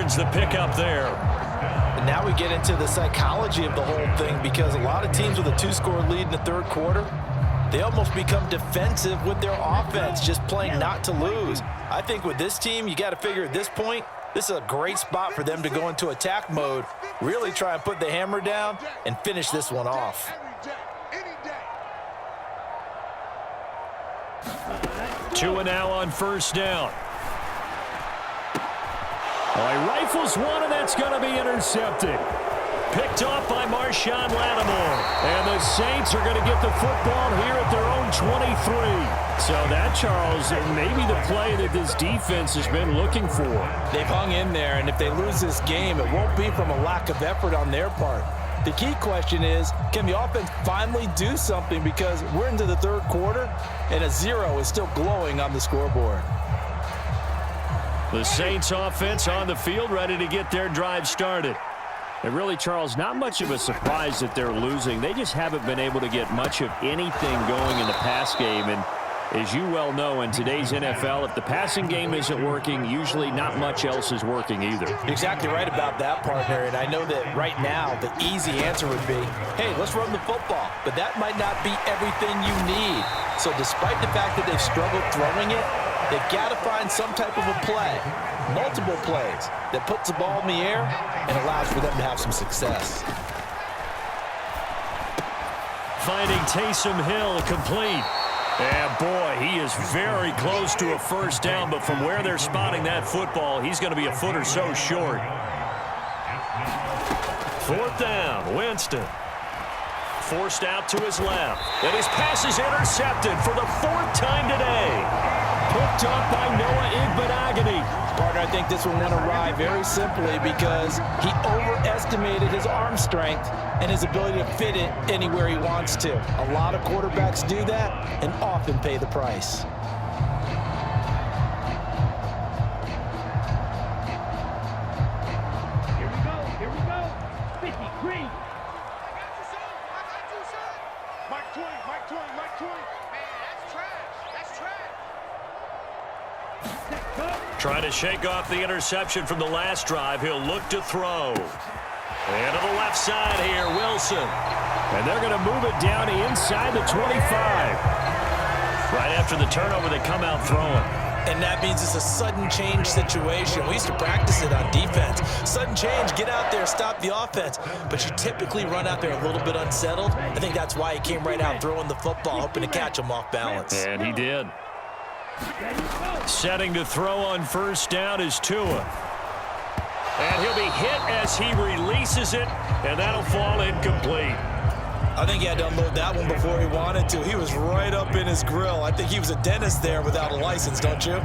yards, the pickup there. And now we get into the psychology of the whole thing, because a lot of teams with a 2-score lead in the third quarter, they almost become defensive with their offense, just playing not to lose. I think with this team, you got to figure at this point, this is a great spot for them to go into attack mode, really try and put the hammer down and finish this one off. Two and now on first down. Oh, he rifles one, and that's going to be intercepted. Picked off by Marshawn Lattimore. And the Saints are going to get the football here at their own 23. So that, Charles, may be the play that this defense has been looking for. They've hung in there, and if they lose this game, it won't be from a lack of effort on their part. The key question is, can the offense finally do something? Because we're into the third quarter, and a 0 is still glowing on the scoreboard. The Saints offense on the field, ready to get their drive started. And really, Charles, not much of a surprise that they're losing. They just haven't been able to get much of anything going in the pass game. And as you well know, in today's NFL, if the passing game isn't working, usually not much else is working either. You're exactly right about that, partner. And I know that right now the easy answer would be, hey, let's run the football. But that might not be everything you need. So despite the fact that they've struggled throwing it, they've got to find some type of a play, multiple plays, that puts the ball in the air and allows for them to have some success. Finding Taysom Hill complete. And boy, he is very close to a first down, but from where they're spotting that football, he's going to be a foot or so short. Fourth down, Winston. Forced out to his left. And his pass is intercepted for the 4th time today. Picked up by Noah Igbenogany. Partner, I think this one went awry very simply because he overestimated his arm strength and his ability to fit it anywhere he wants to. A lot of quarterbacks do that and often pay the price. Here we go. 50, green. Mike 20. Man, that's trash. Trying to shake off the interception from the last drive. He'll look to throw. And to the left side here, Wilson. And they're going to move it down inside the 25. Right after the turnover, they come out throwing. And that means it's a sudden change situation. We used to practice it on defense. Sudden change, get out there, stop the offense. But you typically run out there a little bit unsettled. I think that's why he came right out throwing the football, hoping to catch him off balance. And he did. Setting to throw on first down is Tua. And he'll be hit as he releases it, and that'll fall incomplete. I think he had to unload that one before he wanted to. He was right up in his grill. I think he was a dentist there without a license, don't you?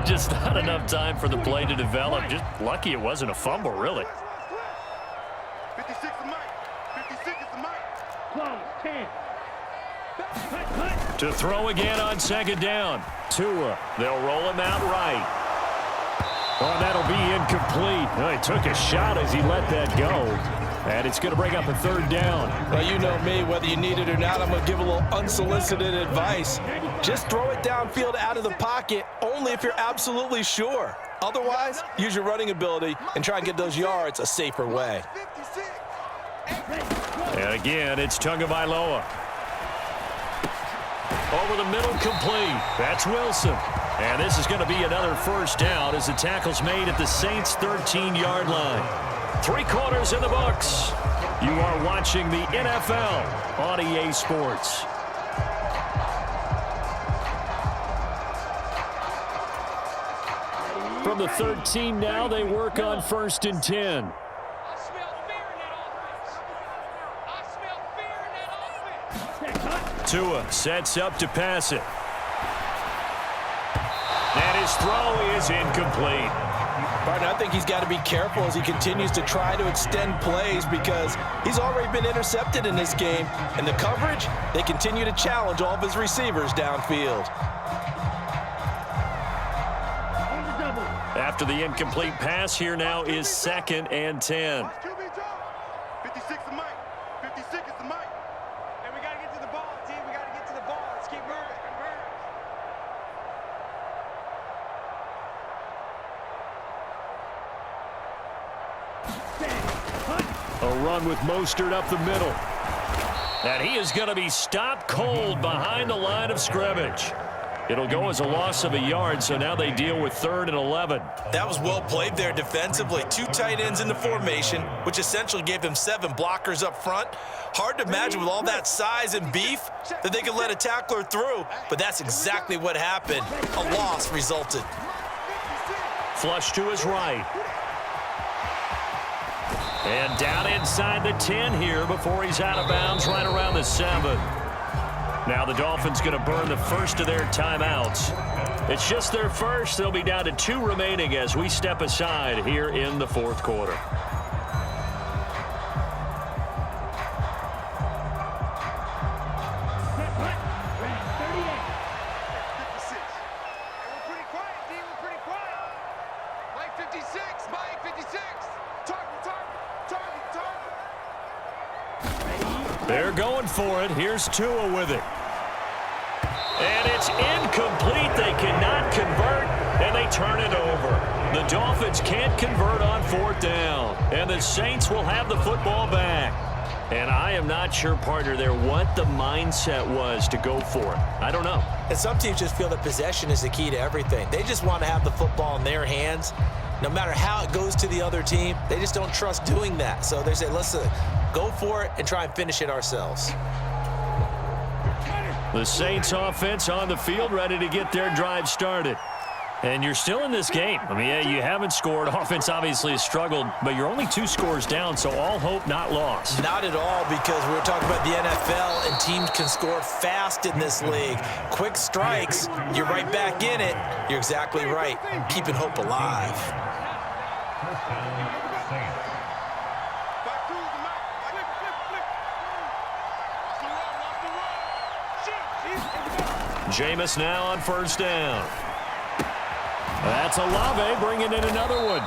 Just not enough time for the play to develop. Just lucky it wasn't a fumble, really. 56 is Mike. 56 is the Mike. Close, 10. To throw again on second down. Tua, they'll roll him out right. Oh, that'll be incomplete. Oh, he took a shot as he let that go. And it's going to bring up a third down. Well, you know me, whether you need it or not, I'm going to give a little unsolicited advice. Just throw it downfield out of the pocket, only if you're absolutely sure. Otherwise, use your running ability and try and get those yards a safer way. And again, it's Tagovailoa. Over the middle, complete. That's Wilson. And this is going to be another first down as the tackle's made at the Saints' 13-yard line. 3 quarters in the books. You are watching the NFL on EA Sports. From the 13 now, they work on 1st and 10. Tua sets up to pass it. And his throw is incomplete. Partner, I think he's got to be careful as he continues to try to extend plays because he's already been intercepted in this game. And the coverage, they continue to challenge all of his receivers downfield. After the incomplete pass, here now is 2nd and 10. 56 is Mike. 56 is the Mike. And we got to get to the ball, team. We got to get to the ball. Let's keep moving. A run with Mostert up the middle. And he is going to be stopped cold behind the line of scrimmage. It'll go as a loss of a yard, so now they deal with 3rd and 11. That was well played there defensively. 2 tight ends in the formation, which essentially gave them 7 blockers up front. Hard to imagine with all that size and beef that they could let a tackler through, but that's exactly what happened. A loss resulted. Flush to his right. And down inside the 10 here before he's out of bounds right around the 7. Now the Dolphins going to burn the first of their timeouts. It's just their first. They'll be down to 2 remaining as we step aside here in the 4th quarter. They're going for it. Here's Tua with it. And it's incomplete. They cannot convert, and they turn it over. The Dolphins can't convert on 4th down, and the Saints will have the football back. And I am not sure, partner, there what the mindset was to go for it. I don't know. And some teams just feel that possession is the key to everything. They just want to have the football in their hands. No matter how it goes to the other team, they just don't trust doing that. So they say, listen, go for it and try and finish it ourselves. The Saints offense on the field, ready to get their drive started. And you're still in this game. I mean, yeah, you haven't scored. Offense obviously has struggled, but you're only 2 scores down, so all hope not lost. Not at all, because we're talking about the NFL, and teams can score fast in this league. Quick strikes, you're right back in it. You're exactly right. Keeping hope alive. Jameis now on 1st down. That's Olave bringing in another one.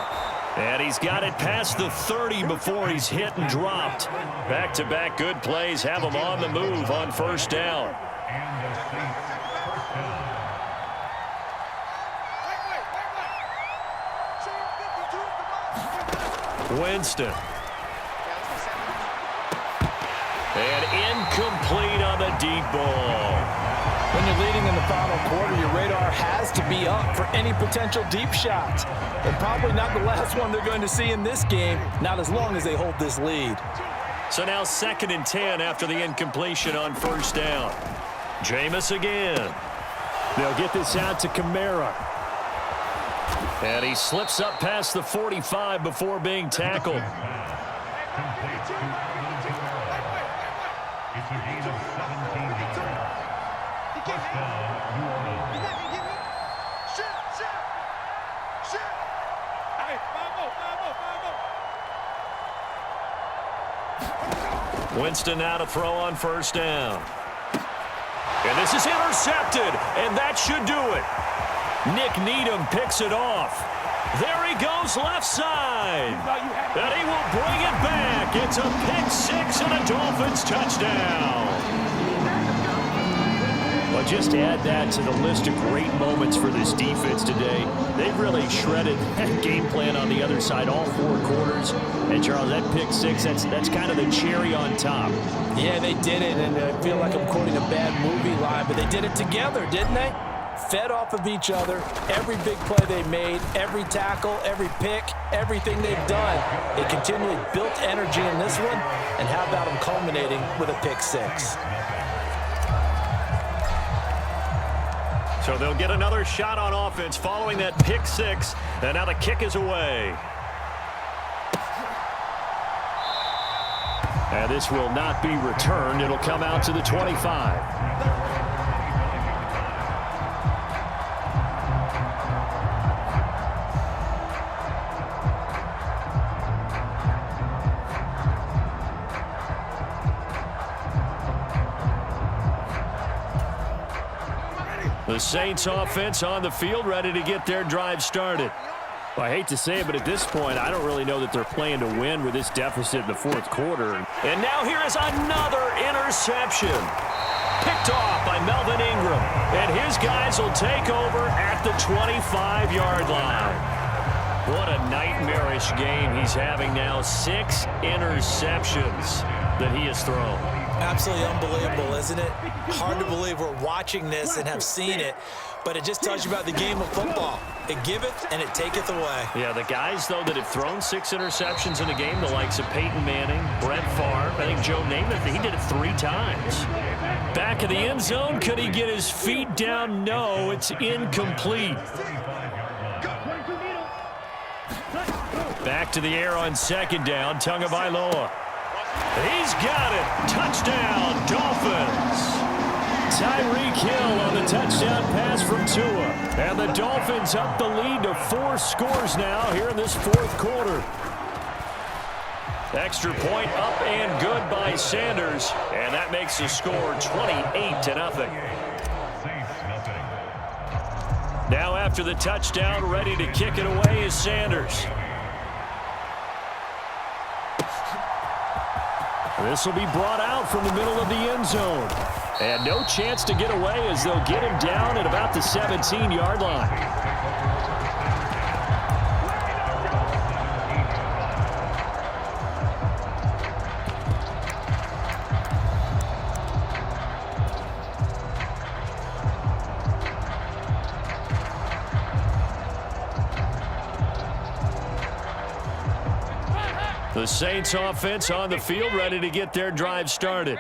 And he's got it past the 30 before he's hit and dropped. Back-to-back good plays have him on the move on 1st down. Winston. And incomplete on the deep ball. When you're leading in the final quarter, your radar has to be up for any potential deep shots. And probably not the last one they're going to see in this game, not as long as they hold this lead. So now 2nd and 10 after the incompletion on 1st down. Jameis again. They'll get this out to Kamara. And he slips up past the 45 before being tackled. Winston now to throw on 1st down. And this is intercepted, and that should do it. Nick Needham picks it off. There he goes left side. And he will bring it back. It's a pick 6 and a Dolphins touchdown. Well, just add that to the list of great moments for this defense today. They've really shredded that game plan on the other side all 4 quarters. And, Charles, that pick 6, that's kind of the cherry on top. Yeah, they did it, and I feel like I'm quoting a bad movie line, but they did it together, didn't they? Fed off of each other, every big play they made, every tackle, every pick, everything they've done. They continually built energy in this one, and how about them culminating with a pick 6? So they'll get another shot on offense following that pick 6, and now the kick is away. And this will not be returned. It'll come out to the 25. The Saints offense on the field, ready to get their drive started. Well, I hate to say it, but at this point, I don't really know that they're playing to win with this deficit in the 4th quarter. And now here is another interception. Picked off by Melvin Ingram. And his guys will take over at the 25-yard line. What a nightmarish game he's having now. 6 interceptions that he has thrown. Absolutely unbelievable, isn't it? Hard to believe we're watching this and have seen it, but it just tells you about the game of football. It giveth and it taketh away. Yeah, the guys, though, that have thrown 6 interceptions in a game, the likes of Peyton Manning, Brett Favre, I think Joe Namath, he did it 3 times. Back of the end zone, could he get his feet down? No, it's incomplete. Back to the air on 2nd down, Tagovailoa. He's got it. Touchdown, Dolphins. Tyreek Hill on the touchdown pass from Tua. And the Dolphins up the lead to 4 scores now here in this 4th quarter. Extra point up and good by Sanders. And that makes the score 28-0. Now after the touchdown, ready to kick it away is Sanders. This will be brought out from the middle of the end zone. And no chance to get away as they'll get him down at about the 17-yard line. The Saints offense on the field, ready to get their drive started.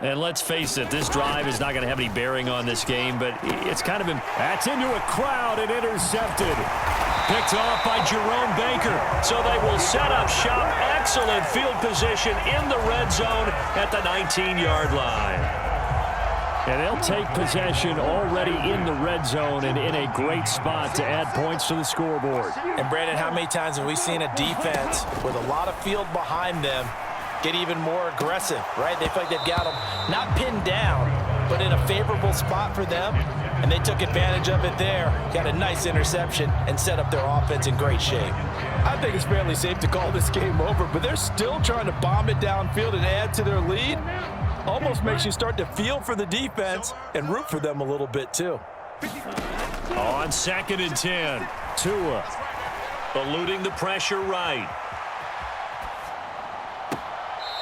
And let's face it, this drive is not going to have any bearing on this game, but it's kind of that's into a crowd and intercepted. Picked off by Jerome Baker. So they will set up shop. Excellent field position in the red zone at the 19-yard line. And they'll take possession already in the red zone and in a great spot to add points to the scoreboard. And, Brandon, how many times have we seen a defense with a lot of field behind them get even more aggressive, right? They feel like they've got them not pinned down, but in a favorable spot for them, and they took advantage of it there. Got a nice interception and set up their offense in great shape. I think it's fairly safe to call this game over, but they're still trying to bomb it downfield and add to their lead. Almost makes you start to feel for the defense and root for them a little bit, too. On 2nd and 10, Tua eluding the pressure right.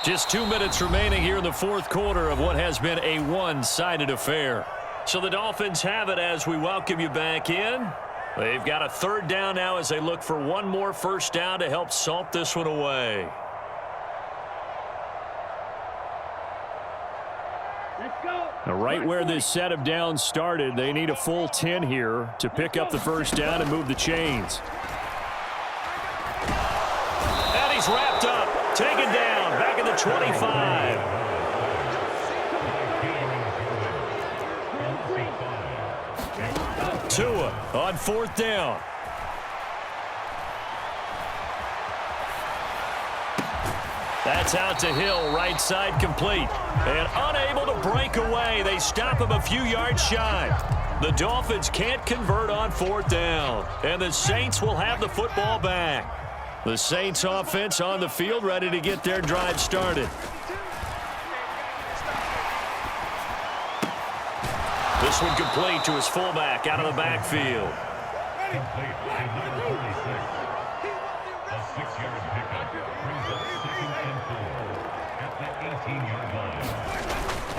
Just 2 minutes remaining here in the 4th quarter of what has been a one-sided affair. So the Dolphins have it as we welcome you back in. They've got a 3rd down now as they look for one more first down to help salt this one away. Now, right where this set of downs started, they need a full 10 here to pick up the first down and move the chains. And he's wrapped up, taken down, back at the 25. Tua on 4th down. That's out to Hill, right side complete. And unable to break away. They stop him a few yards shy. The Dolphins can't convert on 4th down. And the Saints will have the football back. The Saints offense on the field, ready to get their drive started. This one complete to his fullback out of the backfield.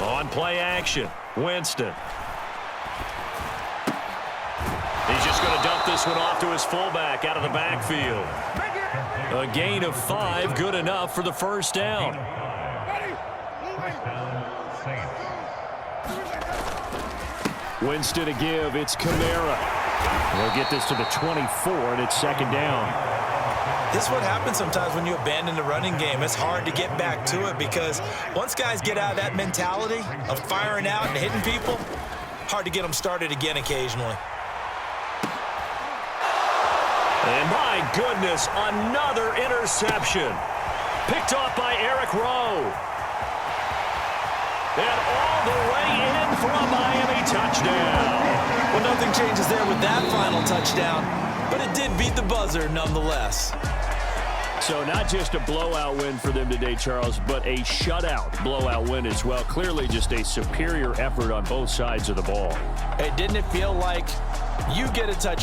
On play action, Winston. He's just going to dump this one off to his fullback out of the backfield. A gain of 5, good enough for the first down. Winston to give, it's Kamara. We'll get this to the 24, and it's 2nd down. This is what happens sometimes when you abandon the running game. It's hard to get back to it because once guys get out of that mentality of firing out and hitting people, hard to get them started again occasionally. And my goodness, another interception. Picked off by Eric Rowe. And all the way in for a Miami touchdown. Well, nothing changes there with that final touchdown, but it did beat the buzzer nonetheless. So not just a blowout win for them today, Charles, but a shutout blowout win as well. Clearly just a superior effort on both sides of the ball. Hey, didn't it feel like you get a touchdown?